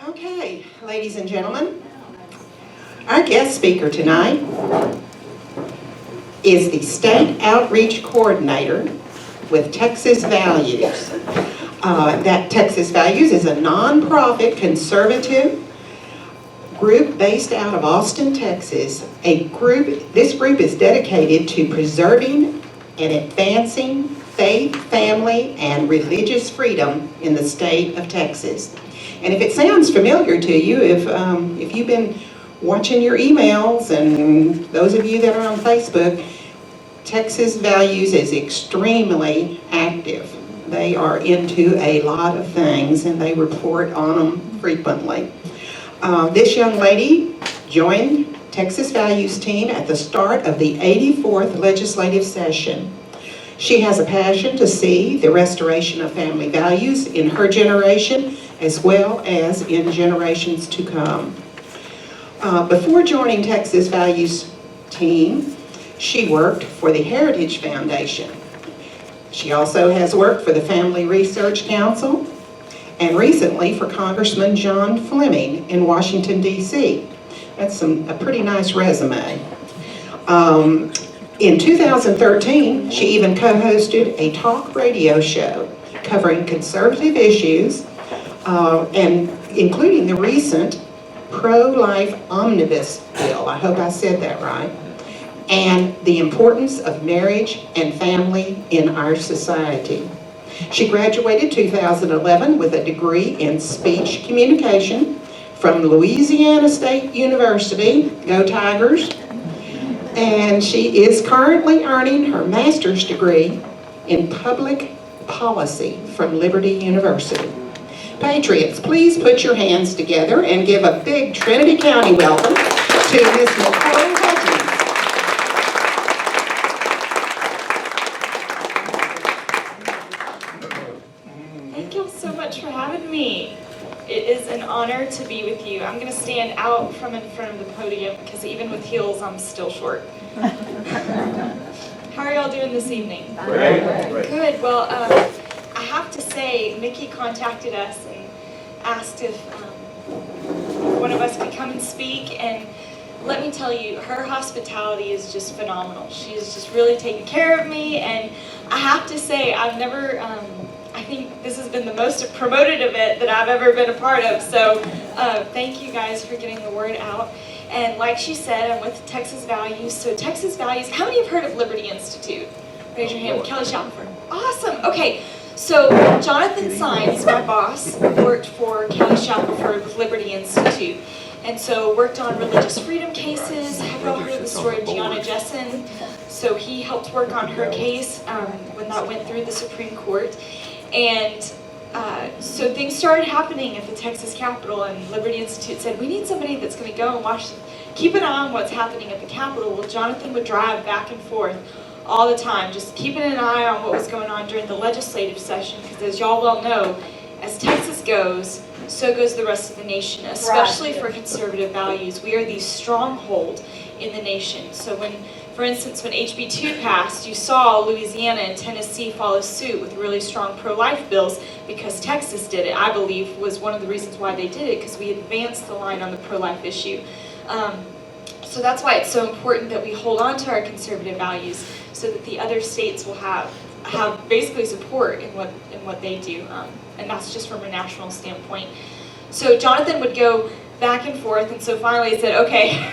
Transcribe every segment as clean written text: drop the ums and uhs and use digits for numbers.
Okay, ladies and gentlemen, our guest speaker tonight is the State Outreach Coordinator with Texas Values. That Texas Values is a nonprofit conservative group based out of Austin, Texas. This group is dedicated to preserving and advancing faith, family, and religious freedom in the state of Texas. And if it sounds familiar to you, if you've been watching your emails, and those of you that are on Facebook, Texas Values is extremely active. They are into a lot of things, and they report on them frequently. This young lady joined Texas Values team at the start of the 84th legislative session. She has a passion to see the restoration of family values in her generation as well as in generations to come. Before joining Texas Values team, she worked for the Heritage Foundation. She also has worked for the Family Research Council and recently for Congressman John Fleming in Washington, D.C. That's a pretty nice resume. In 2013, she even co-hosted a talk radio show covering conservative issues and including the recent pro-life omnibus bill, I hope I said that right, and the importance of marriage and family in our society. She graduated 2011 with a degree in speech communication from Louisiana State University, go Tigers, and she is currently earning her master's degree in public policy from Liberty University. Patriots, please put your hands together and give a big Trinity County welcome to Miss Nicole Hudgens. Thank you so much for having me. It is an honor to be with you. I'm going to stand out from in front of the podium because even with heels, I'm still short. How are y'all doing this evening? Great. Good. Well, I have to say, Nikki contacted us and asked if one of us could come and speak, and let me tell you, her hospitality is just phenomenal. She's just really taken care of me, and I have to say, I've never, I think this has been the most promoted event that I've ever been a part of, so thank you guys for getting the word out. And like she said, I'm with Texas Values. So Texas Values, how many have heard of Liberty Institute? Raise your hand. Kelly Shackelford. Awesome. Okay. So Jonathan Sines, my boss, worked for Kelly Shackelford with Liberty Institute. And so worked on religious freedom cases. Have you all heard of the story of Gianna Jessen? So he helped work on her case when that went through the Supreme Court. And so things started happening at the Texas Capitol, and Liberty Institute said, we need somebody that's going to go and watch, keep an eye on what's happening at the Capitol. Well, Jonathan would drive back and forth all the time, just keeping an eye on what was going on during the legislative session, because as y'all well know, as Texas goes, so goes the rest of the nation, especially for conservative values. We are the stronghold in the nation. So when, for instance, when HB 2 passed, you saw Louisiana and Tennessee follow suit with really strong pro-life bills because Texas did it. I believe was one of the reasons why they did it, because we advanced the line on the pro-life issue. So that's why it's so important that we hold on to our conservative values so that the other states will have basically support in what they do. And that's just from a national standpoint. So Jonathan would go back and forth, and so finally he said, okay,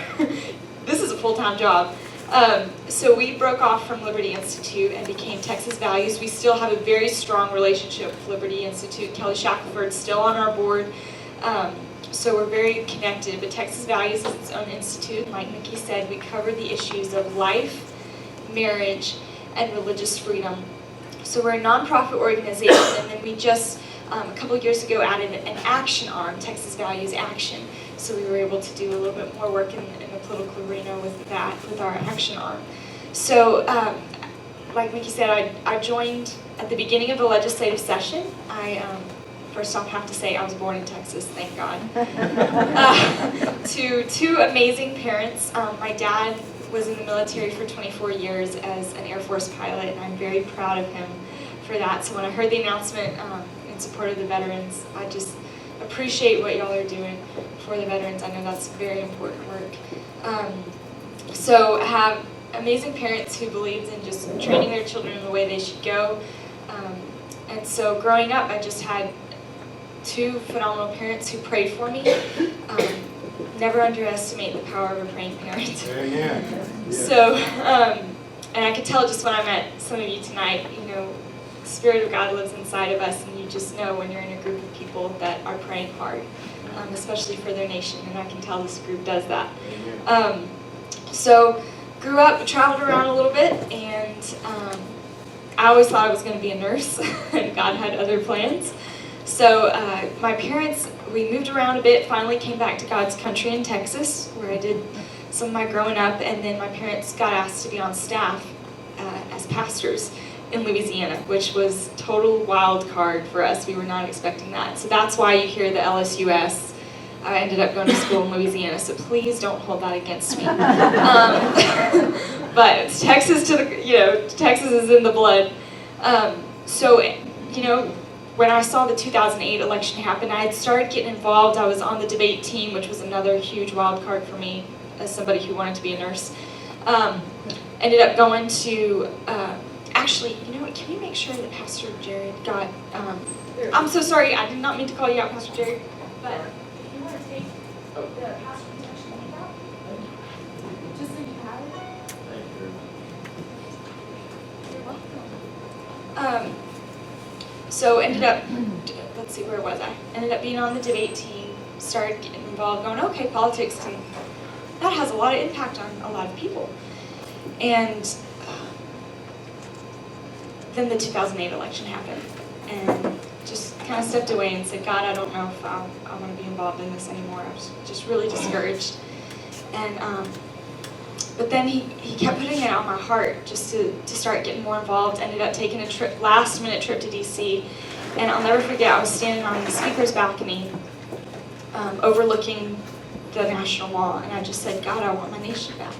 this is a full-time job. So we broke off from Liberty Institute and became Texas Values. We still have a very strong relationship with Liberty Institute. Kelly Shackelford's still on our board. So we're very connected, but Texas Values is its own institute. Like Nikki said, we cover the issues of life, marriage, and religious freedom. So we're a nonprofit organization, and then we just, a couple of years ago, added an action arm, Texas Values Action. So we were able to do a little bit more work in the political arena with that, with our action arm. So, like Nikki said, I joined at the beginning of the legislative session. First off, have to say I was born in Texas, thank God. To two amazing parents. My dad was in the military for 24 years as an Air Force pilot, and I'm very proud of him for that. So when I heard the announcement in support of the veterans, I just appreciate what y'all are doing for the veterans. I know that's very important work. So I have amazing parents who believed in just training their children in the way they should go. And so growing up, I just had two phenomenal parents who prayed for me. Never underestimate the power of a praying parent. Yeah. So, and I could tell just when I met some of you tonight, you know, the Spirit of God lives inside of us, and you just know when you're in a group of people that are praying hard, especially for their nation, and I can tell this group does that. So, grew up, traveled around a little bit, and I always thought I was going to be a nurse, and God had other plans. So my parents, we moved around a bit, finally came back to God's country in Texas, where I did some of my growing up, and then my parents got asked to be on staff as pastors in Louisiana, which was total wild card for us. We were not expecting that. So that's why you hear the LSUS. I ended up going to school in Louisiana, so please don't hold that against me. But Texas Texas is in the blood. So, you know, when I saw the 2008 election happen, I had started getting involved. I was on the debate team, which was another huge wild card for me as somebody who wanted to be a nurse. Ended up going to, actually, you know what, can you make sure that Pastor Jared got, I'm so sorry, I did not mean to call you out, Pastor Jared, but if you want to take the pastor protection leave out, just so you have it. You're welcome. So ended up, let's see, where was I? Ended up being on the debate team, started getting involved, going, okay, politics that has a lot of impact on a lot of people. And then the 2008 election happened, and just kind of stepped away and said, God, I don't know if I want to be involved in this anymore. I was just really discouraged. And but then he kept putting it on my heart just to start getting more involved. Ended up taking a last minute trip to DC, and I'll never forget, I was standing on the speaker's balcony overlooking the National Mall, and I just said, God, I want my nation back.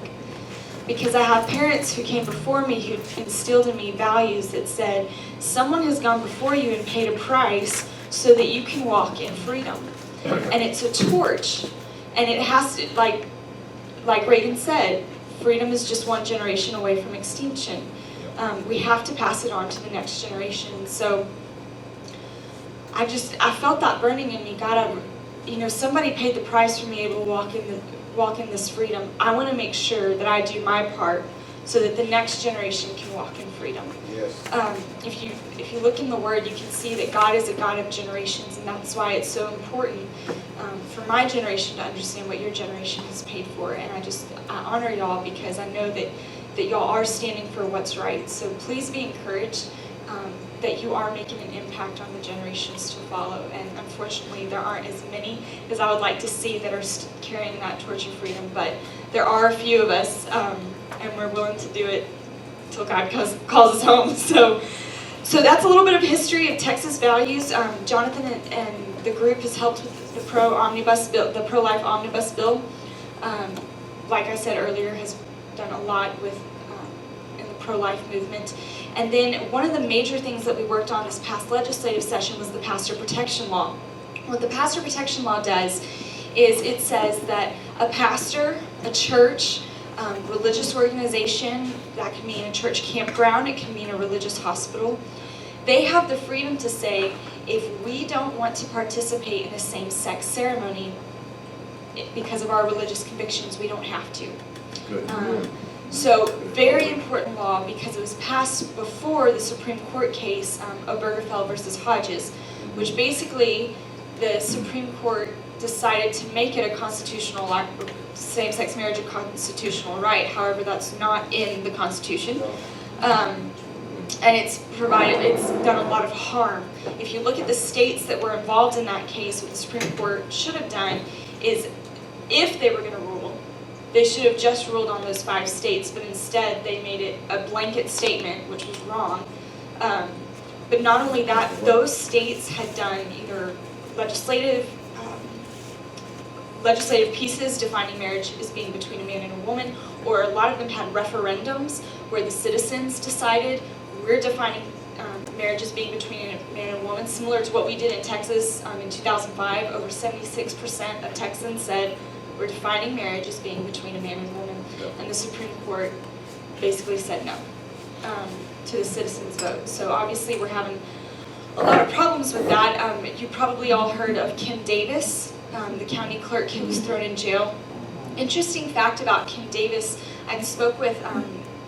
Because I have parents who came before me who instilled in me values that said, someone has gone before you and paid a price so that you can walk in freedom. And it's a torch, and it has to, like Reagan said, freedom is just one generation away from extinction. We have to pass it on to the next generation. So I felt that burning in me. God, somebody paid the price for me able to walk in this freedom. I want to make sure that I do my part so that the next generation can walk in freedom. Yes. If you look in the Word, you can see that God is a God of generations, and that's why it's so important for my generation to understand what your generation has paid for. And I honor y'all because I know that y'all are standing for what's right. So please be encouraged that you are making an impact on the generations to follow. And unfortunately, there aren't as many as I would like to see that are carrying that torch of freedom. But there are a few of us, and we're willing to do it until God calls us home. So that's a little bit of history of Texas values. Jonathan and the group has helped with the pro-life omnibus bill. Like I said earlier, has done a lot with in the pro-life movement. And then one of the major things that we worked on this past legislative session was the pastor protection law. What the pastor protection law does is it says that a pastor, a church, religious organization, that can mean a church campground, it can mean a religious hospital, they have the freedom to say, if we don't want to participate in a same-sex ceremony because of our religious convictions, we don't have to. Good. So very important law because it was passed before the Supreme Court case, Obergefell versus Hodges, which basically the Supreme Court decided to make it a constitutional right, same-sex marriage a constitutional right. However, that's not in the Constitution. And it's done a lot of harm. If you look at the states that were involved in that case, what the Supreme Court should have done is, if they were going to rule, they should have just ruled on those 5 states, but instead they made it a blanket statement, which was wrong. But not only that, those states had done either legislative pieces defining marriage as being between a man and a woman, or a lot of them had referendums where the citizens decided, we're defining marriage as being between a man and a moment, similar to what we did in Texas in 2005. Over 76% of Texans said we're defining marriage as being between a man and a woman, and the Supreme Court basically said no to the citizens' vote. So obviously we're having a lot of problems with that. You probably all heard of Kim Davis, the county clerk who was thrown in jail. Interesting fact about Kim Davis, I spoke with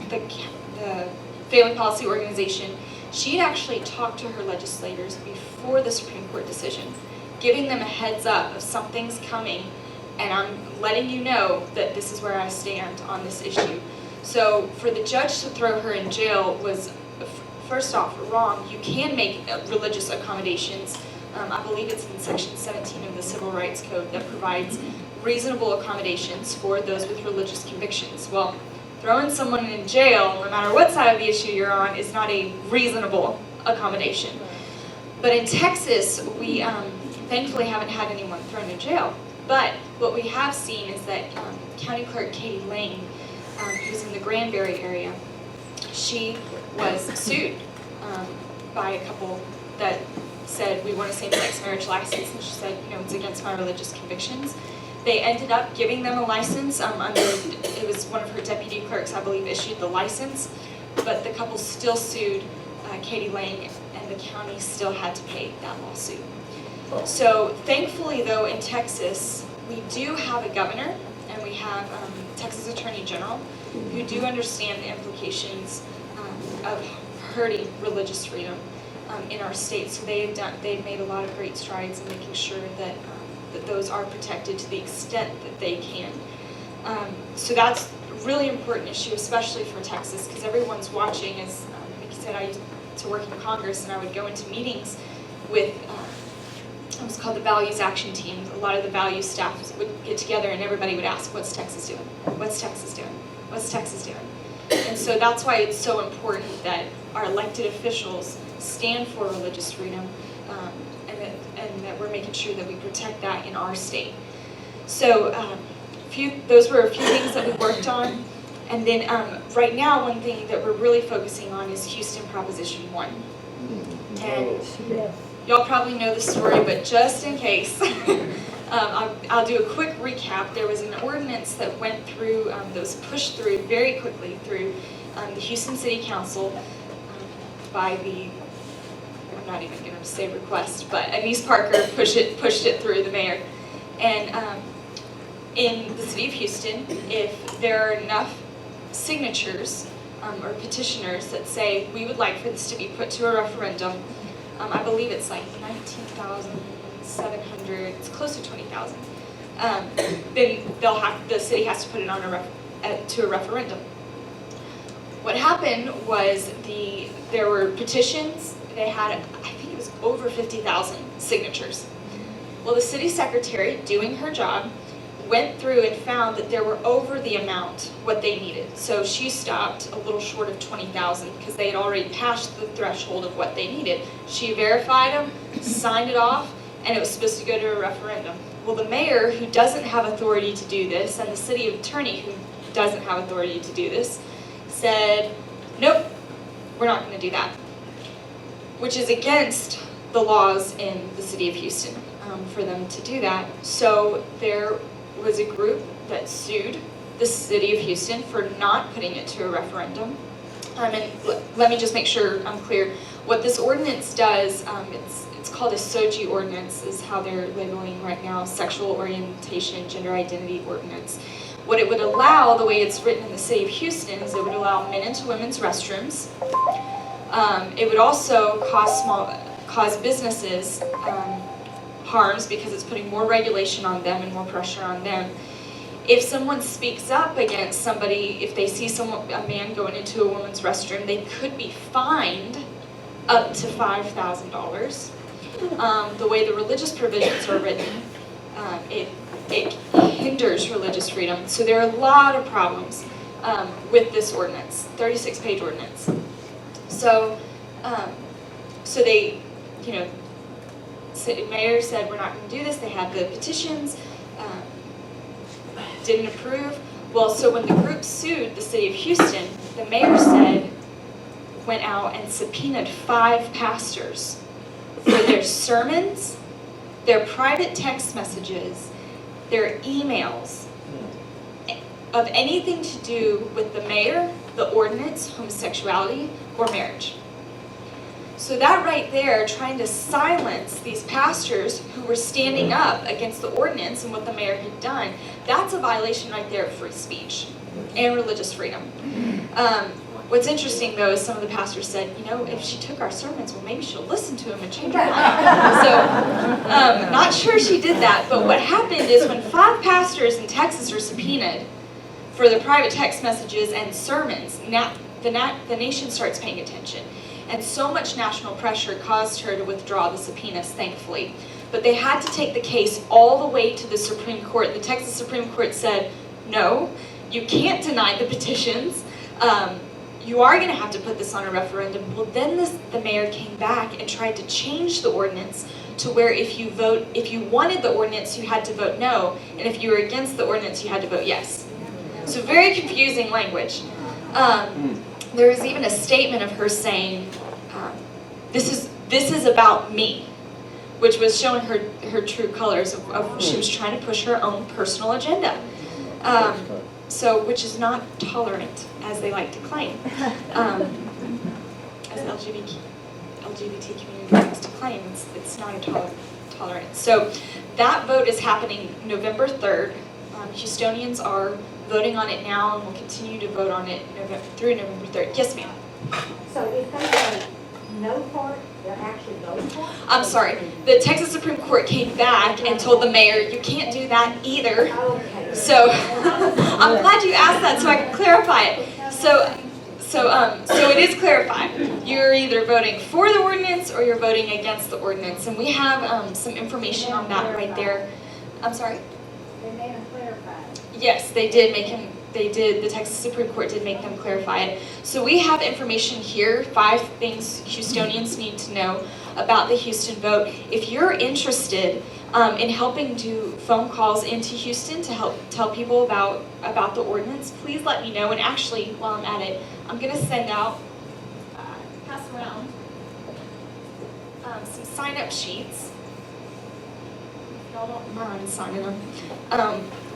the Family Policy Organization. She had actually talked to her legislators before the Supreme Court decision, giving them a heads up of something's coming, and I'm letting you know that this is where I stand on this issue. So for the judge to throw her in jail was, first off, wrong. You can make religious accommodations. I believe it's in Section 17 of the Civil Rights Code that provides reasonable accommodations for those with religious convictions. Well, throwing someone in jail, no matter what side of the issue you're on, is not a reasonable accommodation. But in Texas, we thankfully haven't had anyone thrown in jail. But what we have seen is that County Clerk Katie Lane, who's in the Granbury area, she was sued by a couple that said, we want a same-sex marriage license, and she said, it's against my religious convictions. They ended up giving them a license it was one of her deputy clerks, I believe, issued the license, but the couple still sued Katie Lane, and the county still had to pay that lawsuit. So thankfully, though, in Texas, we do have a governor, and we have Texas Attorney General, who do understand the implications of hurting religious freedom in our state. So they've made a lot of great strides in making sure that that those are protected to the extent that they can. So that's a really important issue, especially for Texas, because everyone's watching. As Mickey said, I used to work in Congress, and I would go into meetings with it was called the Values Action Team. A lot of the values staff would get together, and everybody would ask, "What's Texas doing? What's Texas doing? What's Texas doing?" And so that's why it's so important that our elected officials stand for religious freedom, and that we're making sure that we protect that in our state. So those were a few things that we worked on. And then right now, one thing that we're really focusing on is Houston Proposition 1. And y'all probably know the story, but just in case, I'll do a quick recap. There was an ordinance that went through, that was pushed through very quickly through the Houston City Council by the, I'm not even going to say request, but Anise Parker pushed it through, the mayor. And in the city of Houston, if there are enough signatures or petitioners that say we would like for this to be put to a referendum, I believe it's like 19,700, it's close to 20,000, then the city has to put it on to a referendum. What happened was there were petitions. They had, I think it was over 50,000 signatures. Well, the city secretary, doing her job, went through and found that there were over the amount what they needed. So she stopped a little short of 20,000 because they had already passed the threshold of what they needed. She verified them, signed it off, and it was supposed to go to a referendum. Well, the mayor, who doesn't have authority to do this, and the city attorney, who doesn't have authority to do this, said, nope, we're not going to do that, which is against the laws in the city of Houston for them to do that. So there was a group that sued the city of Houston for not putting it to a referendum. And let me just make sure I'm clear. What this ordinance does, it's called a SOGI ordinance, is how they're labeling right now, sexual orientation, gender identity ordinance. What it would allow, the way it's written in the city of Houston, is it would allow men into women's restrooms. It would also cause businesses harms because it's putting more regulation on them and more pressure on them. If someone speaks up against somebody, if they see a man going into a woman's restroom, they could be fined up to $5,000. The way the religious provisions are written, it hinders religious freedom. So there are a lot of problems with this ordinance, 36-page ordinance. So, they, mayor said we're not going to do this. They had the petitions, didn't approve. Well, so when the group sued the city of Houston, the mayor went out and subpoenaed 5 pastors for their sermons, their private text messages, their emails, of anything to do with the mayor, the ordinance, homosexuality, or marriage. So that right there, trying to silence these pastors who were standing up against the ordinance and what the mayor had done, that's a violation right there of free speech and religious freedom. What's interesting though is some of the pastors said, if she took our sermons, well maybe she'll listen to them and change her mind. So, not sure she did that, but what happened is when 5 pastors in Texas are subpoenaed for the private text messages and sermons, the nation starts paying attention. And so much national pressure caused her to withdraw the subpoenas, thankfully. But they had to take the case all the way to the Supreme Court. The Texas Supreme Court said, no, you can't deny the petitions. You are going to have to put this on a referendum. Well, then the mayor came back and tried to change the ordinance to where if you wanted the ordinance, you had to vote no, and if you were against the ordinance, you had to vote yes. So very confusing language. There was even a statement of her saying, this is about me, which was showing her true colors of she was trying to push her own personal agenda. Which is not tolerant, as they like to claim. As the LGBT community likes to claim, it's not a tolerance. So that vote is happening November 3rd. Houstonians are voting on it now and will continue to vote on it through November 3rd. Yes, ma'am. So if they vote no for it, they're actually voting for it? I'm sorry. The Texas Supreme Court came back and told the mayor, you can't do that either. Okay. So I'm glad you asked that so I can clarify it. So it is clarified. You're either voting for the ordinance or you're voting against the ordinance. And we have some information on that right there. I'm sorry? They made them clarify. Yes, they did make him, the Texas Supreme Court did make them clarify it. So we have information here, 5 things Houstonians need to know about the Houston vote. If you're interested in helping do phone calls into Houston to help tell people about the ordinance, please let me know. And actually, while I'm at it, I'm going to send out, pass around, some sign-up sheets. If y'all don't mind signing them.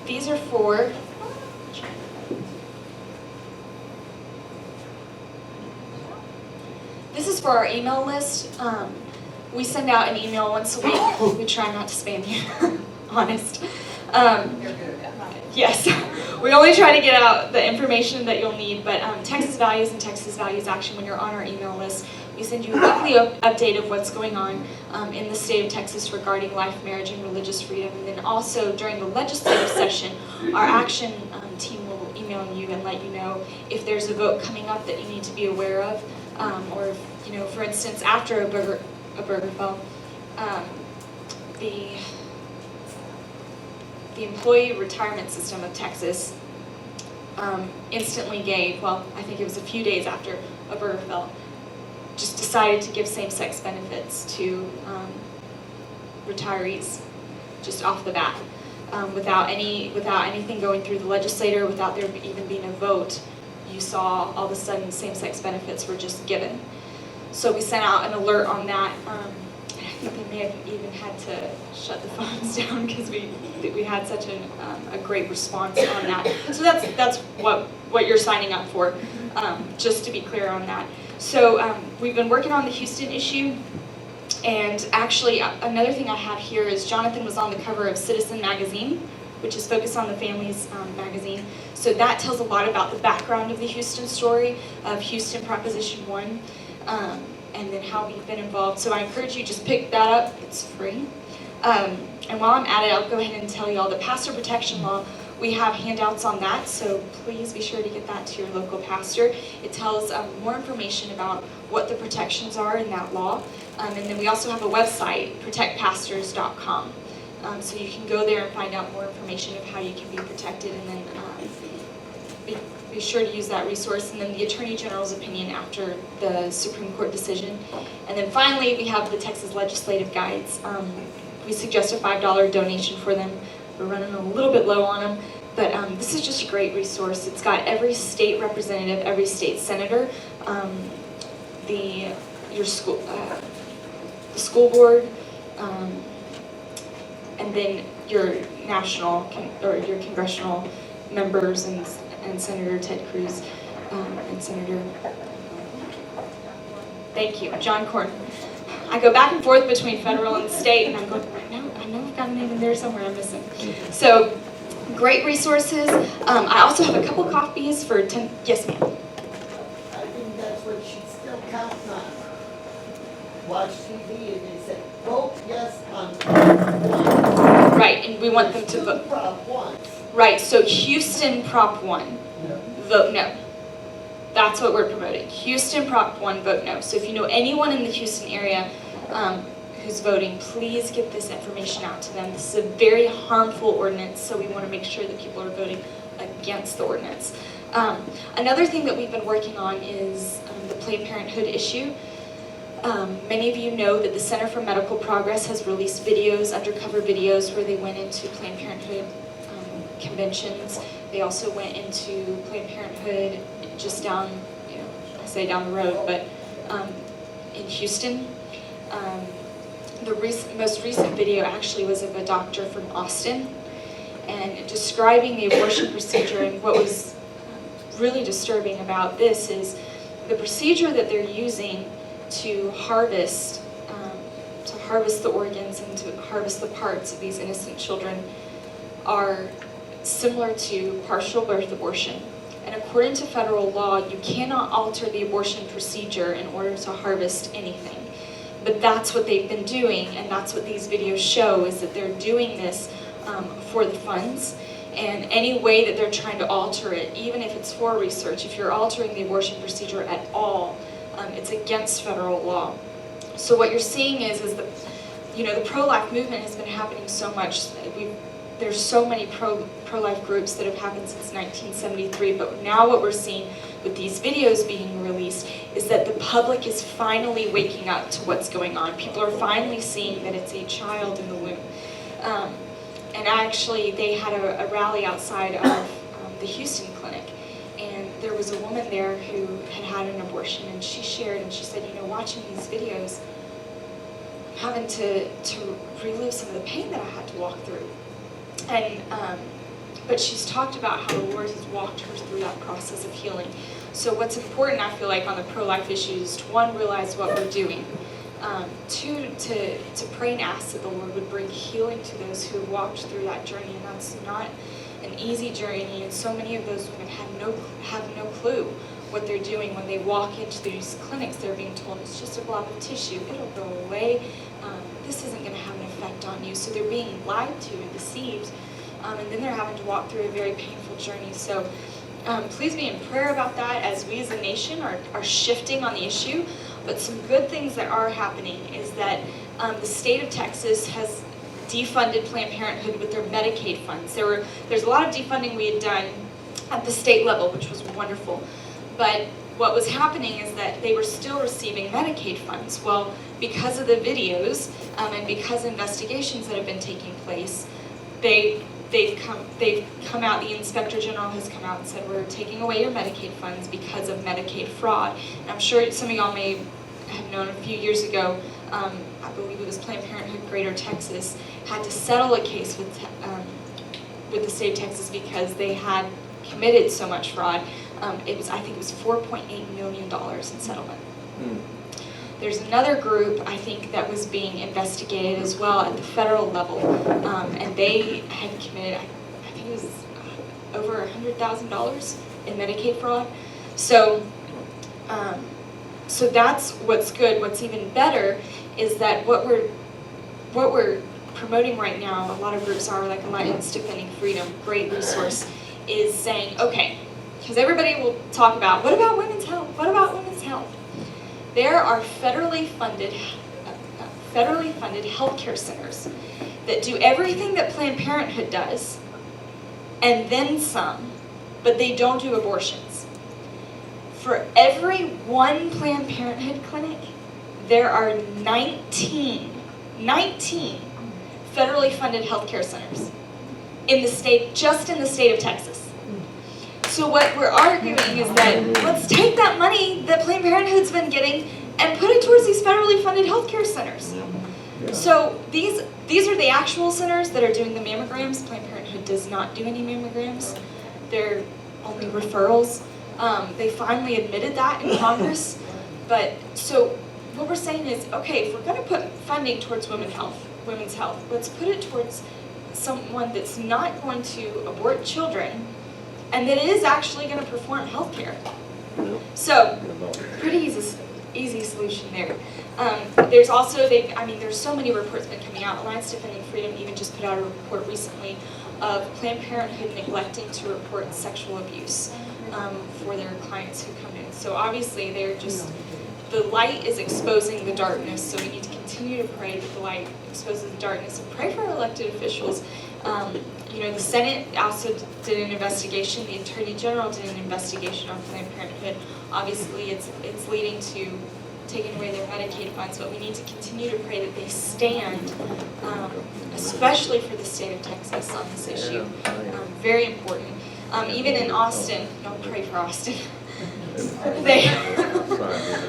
These are for this is for our email list. We send out an email once a week. We try not to spam you, honest. Yes, we only try to get out the information that you'll need, but Texas Values and Texas Values Action, when you're on our email list, we send you a weekly update of what's going on in the state of Texas regarding life, marriage, and religious freedom. And then also during the legislative session, our action team will email you and let you know if there's a vote coming up that you need to be aware of, or if, for instance, after Obergefell, the employee retirement system of Texas instantly gave, well, I think it was a few days after Obergefell, just decided to give same-sex benefits to retirees just off the bat, without anything going through the legislator, without there even being a vote. You saw all of a sudden same-sex benefits were just given. So we sent out an alert on that. I think they may have even had to shut the phones down because we had such a great response on that. So that's what you're signing up for, just to be clear on that. So we've been working on the Houston issue, and actually another thing I have here is Jonathan was on the cover of Citizen magazine, which is focused on the families magazine. So that tells a lot about the background of the Houston story, of Houston Proposition 1, and then how we've been involved. So I encourage you, just pick that up, it's free. And while I'm at it, I'll go ahead and tell you all the pastor protection law. We have handouts on that, so please be sure to get that to your local pastor. It tells more information about what the protections are in that law. And then we also have a website, protectpastors.com. So you can go there and find out more information of how you can be protected, and then be sure to use that resource. And then the Attorney General's opinion after the Supreme Court decision. And then finally, we have the Texas Legislative Guides. We suggest a $5 donation for them. We're running a little bit low on them, but this is just a great resource. It's got every state representative, every state senator, your school the school board, and then your national or your congressional members and Senator Ted Cruz and Senator, thank you, John Cornyn. I go back and forth between federal and state, and I'm going, I know I've got a name in there somewhere I'm missing. So, great resources. I also have a couple copies for 10, yes ma'am. I think that's what she's still counting on. Watch TV and they said, vote yes on Prop 1. Right, and we want them to vote. Prop 1. Right, so Houston Prop 1, No. vote no. That's what we're promoting. Houston Prop 1, vote no. So if you know anyone in the Houston area who's voting, please get this information out to them. This is a very harmful ordinance, so we want to make sure that people are voting against the ordinance. Another thing that we've been working on is the Planned Parenthood issue. Many of you know that the Center for Medical Progress has released videos, undercover videos, where they went into Planned Parenthood conventions. They also went into Planned Parenthood just down, I say down the road, but in Houston. The most recent video actually was of a doctor from Austin and describing the abortion procedure. And what was really disturbing about this is the procedure that they're using to harvest the organs and to harvest the parts of these innocent children are similar to partial birth abortion. And according to federal law, you cannot alter the abortion procedure in order to harvest anything. But that's what they've been doing, and that's what these videos show, is that they're doing this for the funds. And any way that they're trying to alter it, even if it's for research, if you're altering the abortion procedure at all, it's against federal law. So what you're seeing is that, the pro-life movement has been happening so much. There's so many pro-life groups that have happened since 1973, but now what we're seeing with these videos being released is that the public is finally waking up to what's going on. People are finally seeing that it's a child in the womb. And actually, they had a rally outside of the Houston clinic, and there was a woman there who had had an abortion, and she shared, and she said, watching these videos, I'm having to relive some of the pain that I had to walk through. And but she's talked about how the Lord has walked her through that process of healing. So what's important, I feel like, on the pro-life issues, to one, realize what we're doing. Two, to pray and ask that the Lord would bring healing to those who have walked through that journey. And that's not an easy journey. And so many of those women have no clue what they're doing when they walk into these clinics. They're being told it's just a blob of tissue. It'll go away. This isn't going to have an effect on you. So they're being lied to and deceived. And then they're having to walk through a very painful journey. So please be in prayer about that as we as a nation are shifting on the issue. But some good things that are happening is that the state of Texas has defunded Planned Parenthood with their Medicaid funds. There's a lot of defunding we had done at the state level, which was wonderful. But what was happening is that they were still receiving Medicaid funds. Well, because of the videos and because investigations that have been taking place, they've come out, the Inspector General has come out and said, we're taking away your Medicaid funds because of Medicaid fraud. And I'm sure some of y'all may have known a few years ago, I believe it was Planned Parenthood Greater Texas, had to settle a case with the state of Texas because they had committed so much fraud. I think it was $4.8 million in settlement. There's another group, I think, that was being investigated as well at the federal level, and they had committed, I think it was over $100,000 in Medicaid fraud. So that's what's good. What's even better is that what we're promoting right now, a lot of groups are, like Alliance Defending Freedom, great resource, is saying, okay, because everybody will talk about, what about women's health? What about women's health? There are federally funded healthcare centers that do everything that Planned Parenthood does, and then some, but they don't do abortions. For every one Planned Parenthood clinic, there are 19 federally funded healthcare centers in the state, just in the state of Texas. So what we're arguing is that let's take that money that Planned Parenthood's been getting and put it towards these federally funded healthcare centers. So these are the actual centers that are doing the mammograms. Planned Parenthood does not do any mammograms. They're only referrals. They finally admitted that in Congress. But so what we're saying is, okay, if we're going to put funding towards women's health, let's put it towards someone that's not going to abort children and that is actually going to perform healthcare. So pretty easy solution there. There's also, there's so many reports been coming out. Alliance Defending Freedom even just put out a report recently of Planned Parenthood neglecting to report sexual abuse for their clients who come in. So obviously the light is exposing the darkness, so we need to continue to pray that the light exposes the darkness and pray for our elected officials. The Senate also did an investigation, the Attorney General did an investigation on Planned Parenthood. Obviously it's leading to taking away their Medicaid funds, but we need to continue to pray that they stand, especially for the state of Texas on this issue. Very important. Even in Austin, don't pray for Austin. They,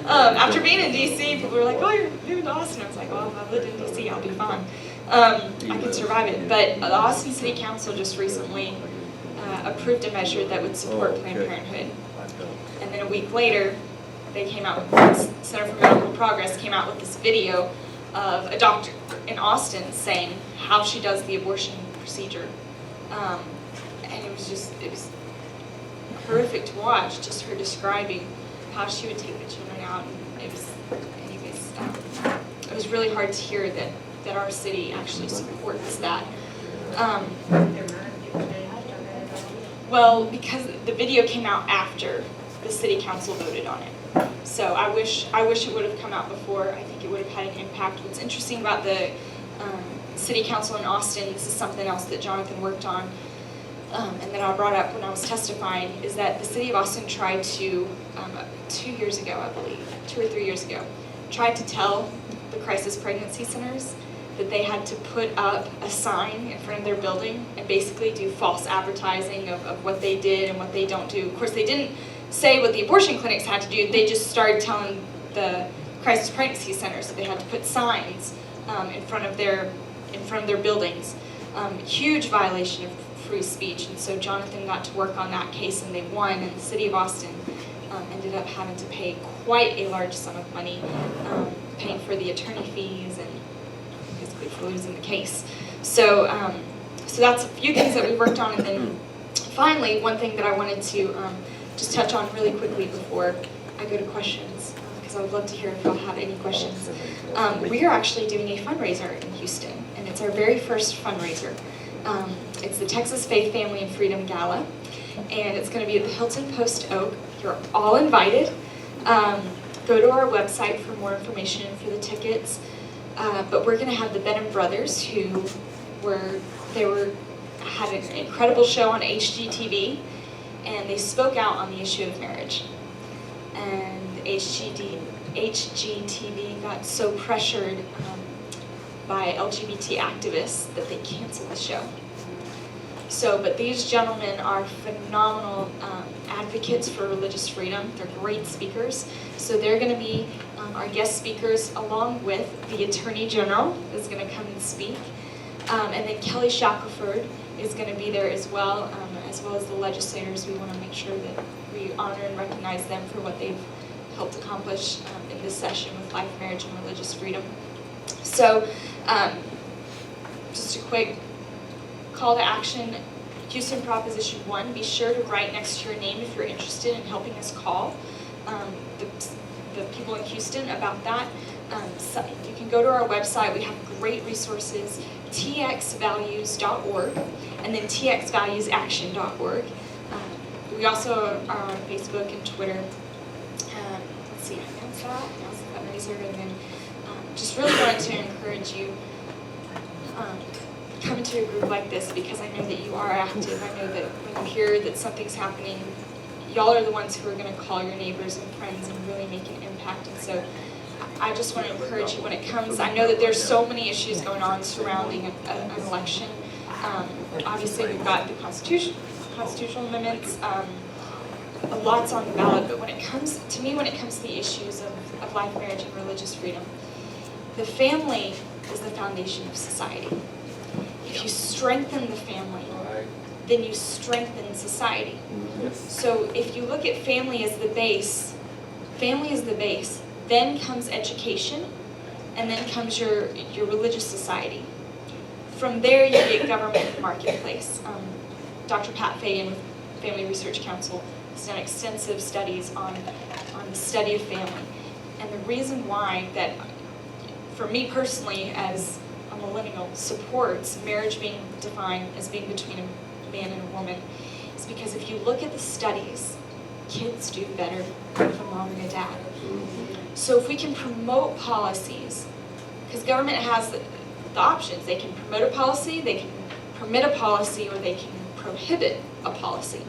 after being in DC, people were like, oh, you're moving to Austin. I was like, well, if I've lived in DC, I'll be fine. I can survive it. But the Austin City Council just recently approved a measure that would support Planned Parenthood. And then a week later, they came out with, Center for Medical Progress came out with this video of a doctor in Austin saying how she does the abortion procedure. And it was horrific to watch, just her describing how she would take the children out. And it was really hard to hear that our city actually supports that. Well, because the video came out after the city council voted on it. So I wish it would have come out before. I think it would have had an impact. What's interesting about the city council in Austin, this is something else that Jonathan worked on, and that I brought up when I was testifying, is that the city of Austin tried to, 2 years ago, I believe, 2 or 3 years ago, tried to tell the crisis pregnancy centers that they had to put up a sign in front of their building and basically do false advertising of what they did and what they don't do. Of course, they didn't say what the abortion clinics had to do. They just started telling the crisis pregnancy centers that they had to put signs in front of their buildings. Huge violation of free speech. And so Jonathan got to work on that case and they won, and the city of Austin ended up having to pay quite a large sum of money, paying for the attorney fees and basically for losing the case. So that's a few things that we worked on, and then finally, one thing that I wanted to just touch on really quickly before I go to questions, because I would love to hear if y'all have any questions. We are actually doing a fundraiser in Houston, and it's our very first fundraiser. It's the Texas Faith, Family, and Freedom Gala, and it's going to be at the Hilton Post Oak. You're all invited. Go to our website for more information for the tickets. But we're going to have the Benham Brothers, who had an incredible show on HGTV, and they spoke out on the issue of marriage. And HGTV got so pressured by LGBT activists that they canceled the show. But these gentlemen are phenomenal advocates for religious freedom. They're great speakers. So they're going to be our guest speakers, along with the Attorney General is going to come and speak. And then Kelly Shackelford is going to be there as well as the legislators. We want to make sure that we honor and recognize them for what they've helped accomplish in this session with life, marriage, and religious freedom. So just a quick call to action. Houston Proposition 1, be sure to write next to your name if you're interested in helping us call the people in Houston about that. So you can go to our website. We have great resources, txvalues.org, and then txvaluesaction.org. We also are on Facebook and Twitter. Let's see, I announced that. Announced the fundraiser, and then just really wanted to encourage you come into a group like this, because I know that you are active. I know that when you hear that something's happening, y'all are the ones who are going to call your neighbors and friends and really make an impact. And so I just want to encourage you when it comes. I know that there's so many issues going on surrounding an election. Obviously, we've got the constitutional amendments. a lot's on the ballot, but when it comes to the issues of life, marriage, and religious freedom, the family is the foundation of society. If you strengthen the family, then you strengthen society. So if you look at family as the base, then comes education, and then comes your religious society. From there, you get government and marketplace. Dr. Pat Fagan with Family Research Council has done extensive studies on the study of family. And the reason why that, for me personally, as a millennial, supports marriage being defined as being between a man and a woman is because if you look at the studies, kids do better with a mom and a dad. So if we can promote policies, because government has the options, they can promote a policy, they can permit a policy, or they can prohibit a policy.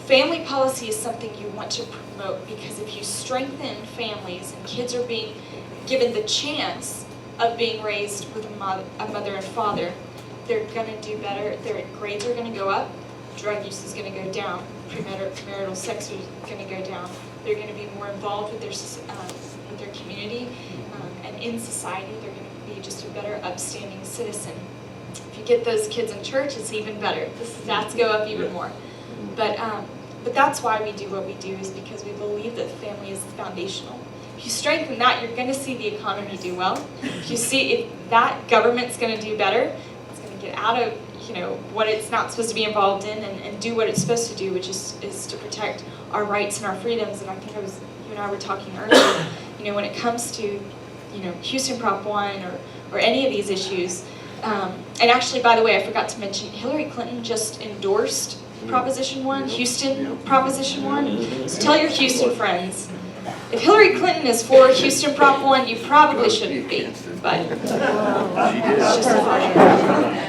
Family policy is something you want to promote because if you strengthen families and kids are being given the chance of being raised with a mother and father, they're going to do better, their grades are going to go up, drug use is going to go down, premarital sex is going to go down, they're going to be more involved with their community, and in society they're going to be just a better upstanding citizen. If you get those kids in church, it's even better. The stats go up even more. But that's why we do what we do, is because we believe that family is foundational. If you strengthen that, you're going to see the economy do well. If you see if that government's going to do better, it's going to get out of what it's not supposed to be involved in and do what it's supposed to do, which is to protect our rights and our freedoms. And I think you and I were talking earlier, when it comes to Houston Prop 1 or any of these issues. And actually, by the way, I forgot to mention, Hillary Clinton just endorsed Proposition 1, Houston Proposition 1. So tell your Houston friends, if Hillary Clinton is for Houston Prop 1, you probably shouldn't be. But it's just a fact.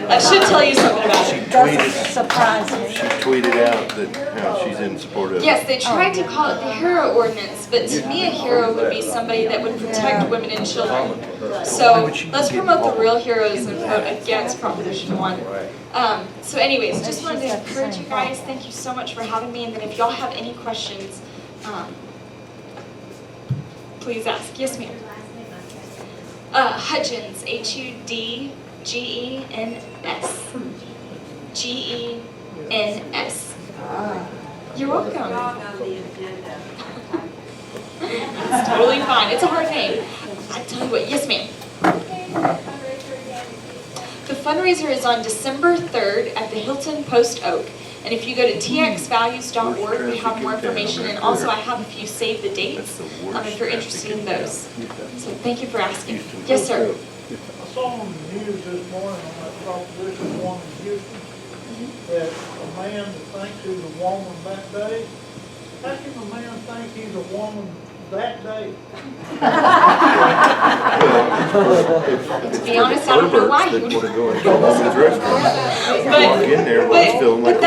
That should tell you something about it. She tweeted out that how she's in support of it. Yes, they tried to call it the hero ordinance, but to me a hero would be somebody that would protect women and children. So let's promote the real heroes and vote against Proposition 1. So anyways, just wanted to encourage you guys. Thank you so much for having me. And then if y'all have any questions, please ask. Yes, ma'am. Hudgens, Hudgens. Gens. You're welcome. It's totally fine. It's a hard name. I tell you what. Yes, ma'am. The fundraiser is on December 3rd at the Hilton Post Oak. And if you go to txvalues.org, we have more information. And also, I have a few save the dates if you're interested in those. So thank you for asking. Yes, sir. I saw on the news this morning on that Proposition 1 in Houston that a man that thinks he's a woman that day, how can a man think he's a woman that day? To be honest, I don't know why he would. But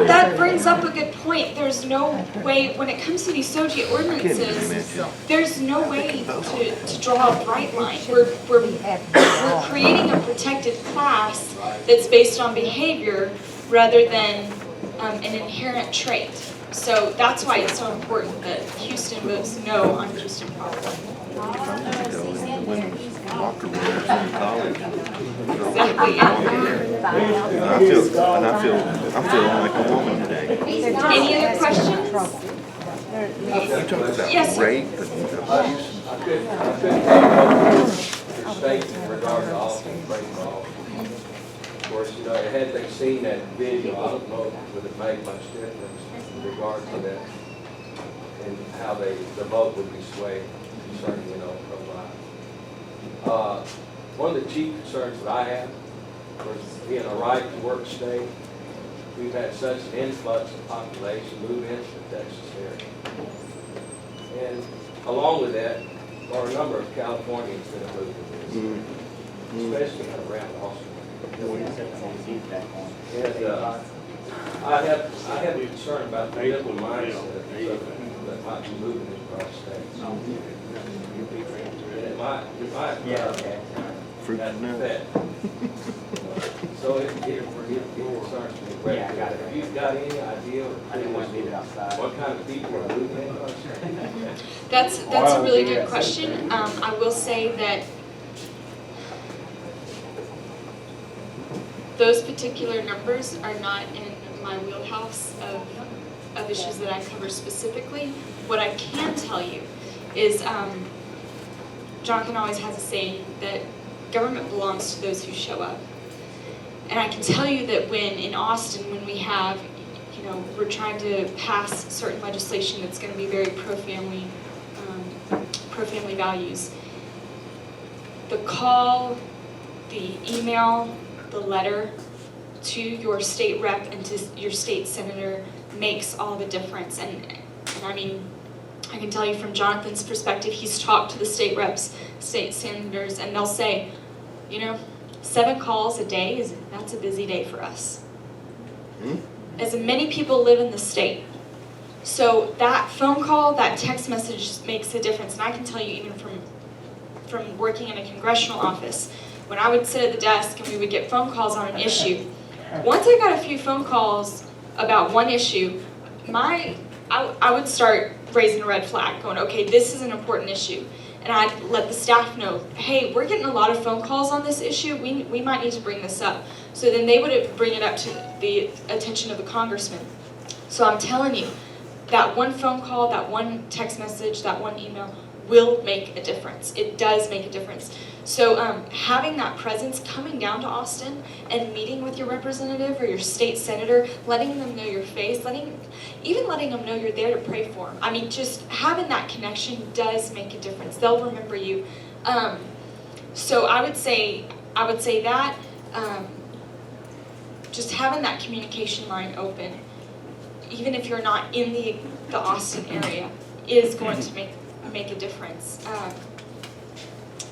that brings up a good point. There's no way, when it comes to these SOGI ordinances, there's no way to draw a bright line. We're creating a protected class that's based on behavior rather than an inherent trait. So that's why it's so important that Houston votes no on Houston Prop 1. Exactly. I'm feeling like a woman today. Any other questions? You talk about Yes, sir. rape and abuse. States in regard to all things breaking law. Of course, had they seen that video, I don't know if it would have made much difference in regard to that and how the vote would be swayed concerning, pro-life. One of the chief concerns that I have was being a right-to-work state. We've had such an influx of population move into the Texas area. And along with that, there are a number of Californians that have moved to this, especially around Austin. And I have a concern about the liberal mindset of people that might be moving across states. And it might Fruit That's and nuts. fed. So it concerns me. But Yeah, I got it. If you've got any idea or I didn't want to leave it outside. what kind of people are moving in our city? That's a really good question. I will say that those particular numbers are not in my wheelhouse of issues that I cover specifically. What I can tell you is Jonathan always has a saying that government belongs to those who show up. And I can tell you that when in Austin, when we have, we're trying to pass certain legislation that's going to be very pro-family values, the call, the email, the letter to your state rep and to your state senator makes all the difference. And I mean, I can tell you from Jonathan's perspective, he's talked to the state reps, state senators, and they'll say, 7 calls a day, that's a busy day for us. As many people live in the state. So that phone call, that text message makes a difference. And I can tell you even from working in a congressional office, when I would sit at the desk and we would get phone calls on an issue, once I got a few phone calls about one issue, I would start raising a red flag, going, okay, this is an important issue. And I'd let the staff know, hey, we're getting a lot of phone calls on this issue. We might need to bring this up. So then they would bring it up to the attention of the congressman. So I'm telling you, that one phone call, that one text message, that one email will make a difference. It does make a difference. So having that presence, coming down to Austin and meeting with your representative or your state senator, letting them know your face, even letting them know you're there to pray for them. I mean, just having that connection does make a difference. They'll remember you. So I would say that just having that communication line open, even if you're not in the Austin area, is going to make a difference.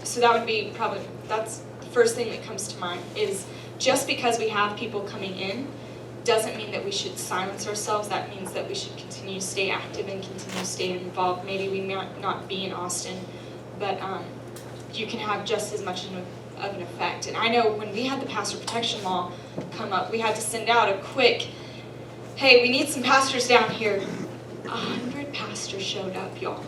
So that would be that's the first thing that comes to mind, is just because we have people coming in doesn't mean that we should silence ourselves. That means that we should continue to stay active and continue to stay involved. Maybe we might not be in Austin, but you can have just as much of an effect. And I know when we had the pastor protection law come up, we had to send out a quick, hey, we need some pastors down here. 100 pastors showed up, y'all.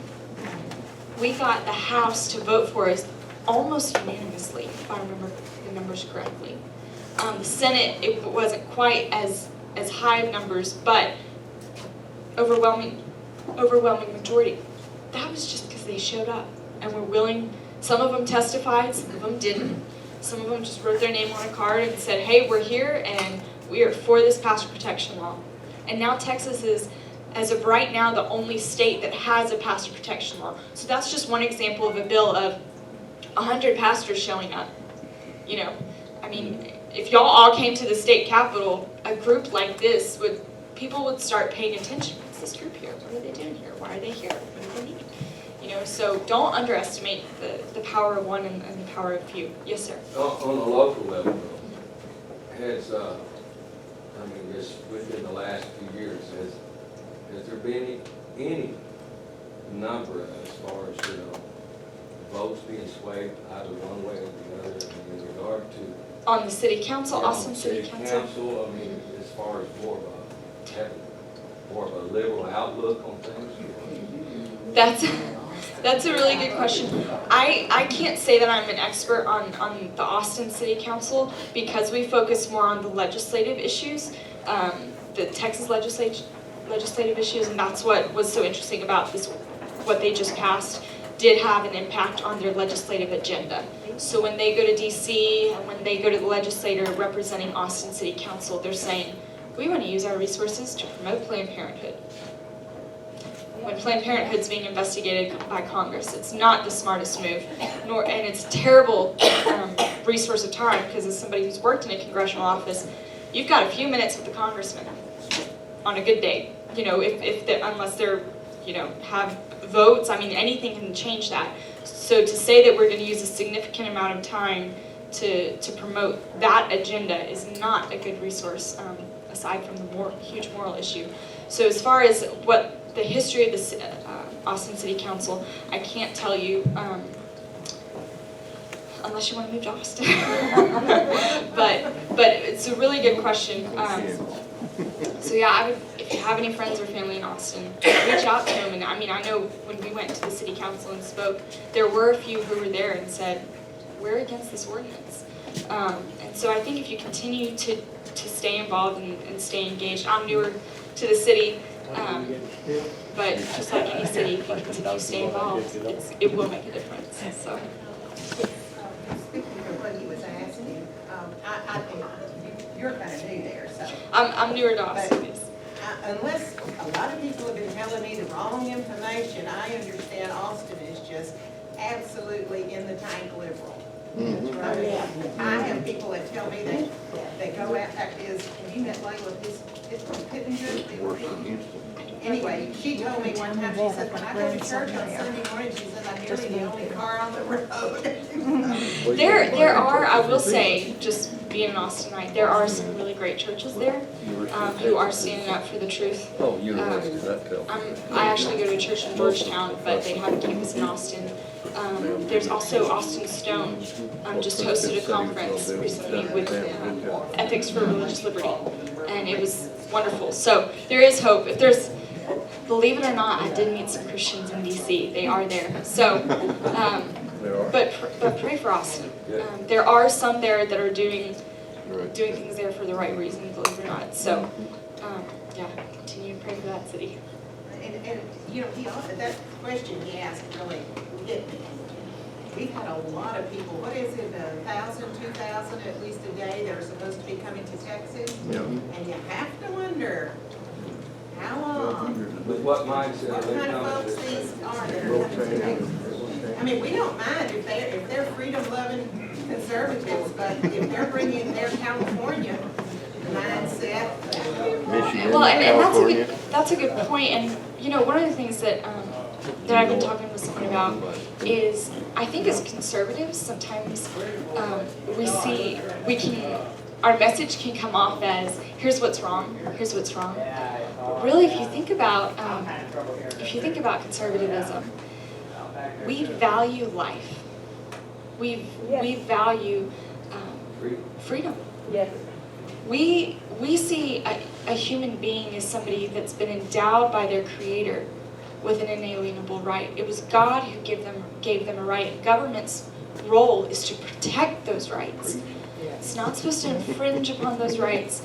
We got the House to vote for us almost unanimously, if I remember the numbers correctly. The Senate, it wasn't quite as high of numbers, but overwhelming majority. That was just because they showed up and were willing. Some of them testified, some of them didn't. Some of them just wrote their name on a card and said, hey, we're here and we are for this pastor protection law. And now Texas is, as of right now, the only state that has a pastor protection law. So that's just one example of a bill of 100 pastors showing up. I mean, if y'all all came to the state capitol, a group like this, people would start paying attention. What's this group here? What are they doing here? Why are they here? What do they need? So don't underestimate the power of one and the power of few. Yes, sir. On a local level, has, just within the last few years, has there been any number as far as, votes being swayed either one way or the other in regard to? On the city council, Austin City Council? As far as having more of a liberal outlook on things? That's a really good question. I can't say that I'm an expert on the Austin City Council because we focus more on the legislative issues, the Texas legislative issues, and that's what was so interesting about this, what they just passed did have an impact on their legislative agenda. So when they go to DC and when they go to the legislator representing Austin City Council, they're saying, we want to use our resources to promote Planned Parenthood. When Planned Parenthood is being investigated by Congress, it's not the smartest move, and it's a terrible resource of time because as somebody who's worked in a congressional office, you've got a few minutes with the congressman on a good day. Unless they're, have votes, anything can change that. So to say that we're going to use a significant amount of time to promote that agenda is not a good resource, aside from the huge moral issue. So as far as what the history of the Austin City Council, I can't tell you unless you want to move to Austin. but it's a really good question. So yeah, if you have any friends or family in Austin, reach out to them. And I mean, I know when we went to the city council and spoke, there were a few who were there and said, we're against this ordinance. And so I think if you continue to stay involved and stay engaged, I'm newer to the city, but just like any city, if you continue to stay involved, it will make a difference. So. Speaking of what he was asking, I think you're kind of new there, so. I'm newer to Austin, yes. Unless a lot of people have been telling me the wrong information, I understand Austin is just absolutely in the tank liberal. That's right. I have people that tell me they go out, have you met Layla, his Pittenger? Anyway, she told me one time, she said, when I go to church on Sunday morning, she said, I'm nearly the only car on the road. There are, I will say, just being an Austinite, there are some really great churches there who are standing up for the truth. Oh, university, that tells. I actually go to a church in Georgetown, but they have a campus in Austin. There's also Austin Stone, just hosted a conference recently with Ethics for Religious Liberty, and it was wonderful. So there is hope. If there's, believe it or not, I did meet some Christians in DC. They are there. So, but pray for Austin. There are some there that are doing things there for the right reason, believe it or not. So, yeah, continue to pray for that city. And you know, that question he asked really hit me. We've had a lot of people, what is it, 1,000, 2,000 at least a day that are supposed to be coming to Texas? Yeah. And you have to wonder, how long? With what mindset are What they kind of coming folks to? these are that are coming to Texas? I mean, we don't mind if they're freedom-loving conservatives, but if they're bringing their California mindset, Michigan, Well, and California. that's a good point. And you know, one of the things that I've been talking with someone about is I think as conservatives sometimes our message can come off as here's what's wrong, here's what's wrong. But really, if you think about conservatism, we value life. We value freedom. Yes. We see a human being as somebody that's been endowed by their Creator with an inalienable right. It was God who gave them a right. Government's role is to protect those rights. It's not supposed to infringe upon those rights.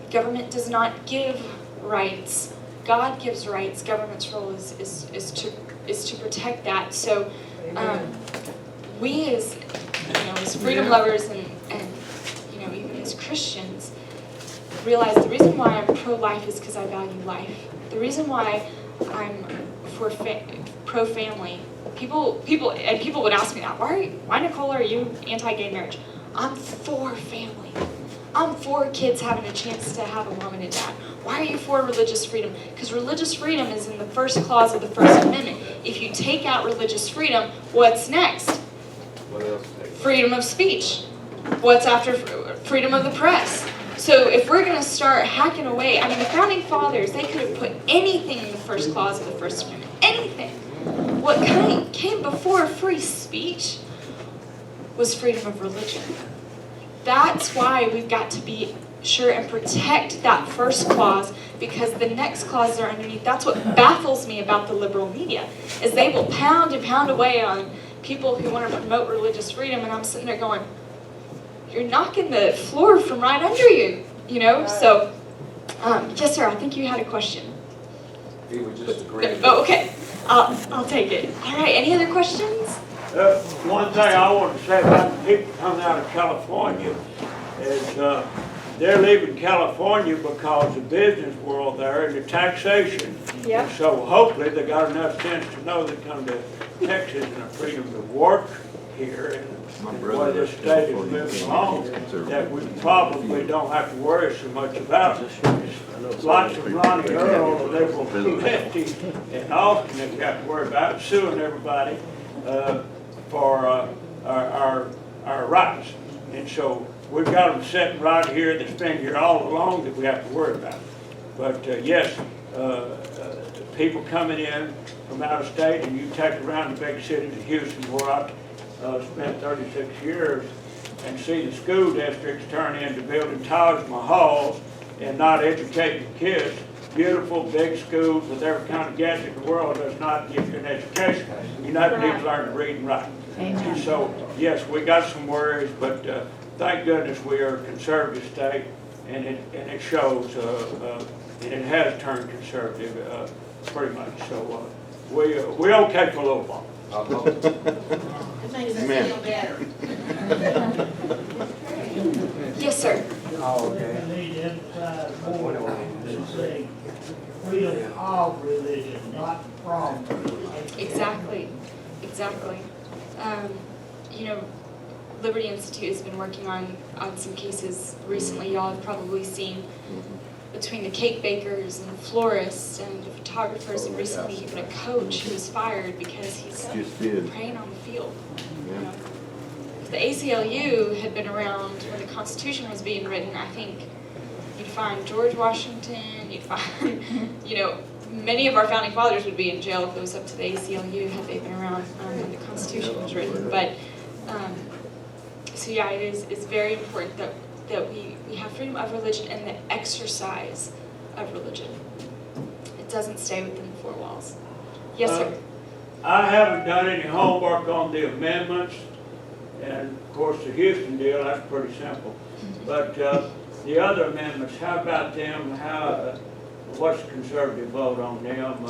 Government does not give rights. God gives rights. Government's role is to protect that. So we as freedom lovers and even as Christians realize the reason why I'm pro-life is because I value life. The reason why I'm for pro-family. People would ask me that. Why Nicole, are you anti-gay marriage? I'm for family. I'm for kids having a chance to have a mom and a dad. Why are you for religious freedom? Because religious freedom is in the first clause of the First Amendment. If you take out religious freedom, what's next? What else? Freedom of speech. What's after freedom of the press? So if we're going to start hacking away, I mean, the Founding Fathers, they could have put anything in the first clause of the First Amendment. Anything. What came before free speech was freedom of religion. That's why we've got to be sure and protect that first clause, because the next clauses are underneath. That's what baffles me about the liberal media, is they will pound and pound away on people who want to promote religious freedom, and I'm sitting there going, you're knocking the floor from right under you, So, yes, sir, I think you had a question. He would just agree. Oh, okay. I'll take it. All right, any other questions? One thing I want to say about the people coming out of California is they're leaving California because the business world there and the taxation. Yep. So hopefully they got enough sense to know they come to Texas and the freedom to work here and the way this state is moving along, that we probably don't have to worry so much about it. Lots of Ronnie Earl, the liberal lefty in Austin, that we have to worry about suing everybody for our rights. And so we've got them sitting right here that's been here all along that we have to worry about. But yes, people coming in from out of state, and you take around the big cities of Houston, where spent 36 years, and see the school districts turn into building Taj Mahals and not educating kids. Beautiful, big schools with every kind of gadget in the world does not give you an education. You need to learn to read and write. And so, yes, we got some worries, but thank goodness we are a conservative state, and it shows, and it has turned conservative pretty much. So we're okay for a little while. It makes us feel better. Yes, sir. We need to emphasize more and say freedom of religion, not from religion. Exactly, exactly. You know, Liberty Institute has been working on some cases recently. Y'all have probably seen between the cake bakers and the florists and the photographers, and recently even a coach who was fired because he's praying on the field. You know? If the ACLU had been around when the Constitution was being written, I think you'd find George Washington, you'd find, you know, many of our founding fathers would be in jail if it was up to the ACLU had they been around when the Constitution was written. But so yeah, it's very important that we have freedom of religion and the exercise of religion. It doesn't stay within the four walls. Yes, sir. I haven't done any homework on the amendments, and of course the Houston deal, that's pretty simple. But the other amendments, how about them? What's the conservative vote on them?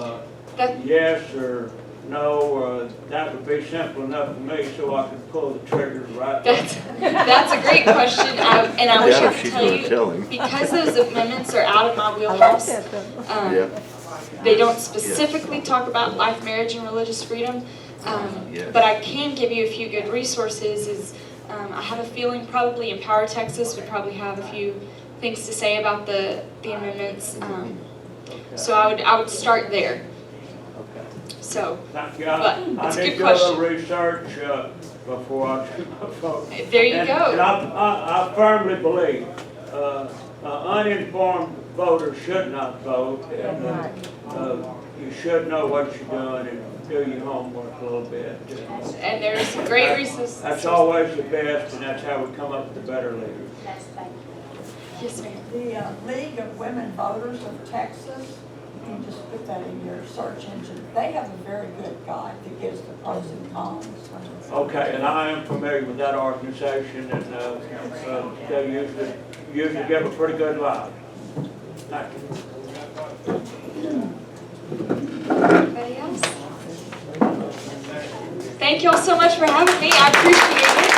Yes or no? That would be simple enough for me, so I could pull the trigger right. That's a great question, and I wish I could tell you, because those amendments are out of my wheelhouse. They don't specifically talk about life, marriage, and religious freedom, but I can give you a few good resources. I have a feeling probably Empower Texas would probably have a few things to say about the amendments. So I would start there. So, Thank you. but it's a good question. I need to research before I do my vote. There you go. And I firmly believe uninformed voters should not vote. And you should know what you're doing and do your homework a little bit. And there's great resources. That's always the best, and that's how we come up with the better leaders. Yes, ma'am. The League of Women Voters of Texas, you can just put that in your search engine. They have a very good guide that gives the pros and cons. Okay, and I am familiar with that organization, and they usually give a pretty good live. Thank you. Anybody else? Thank you all so much for having me. I appreciate it.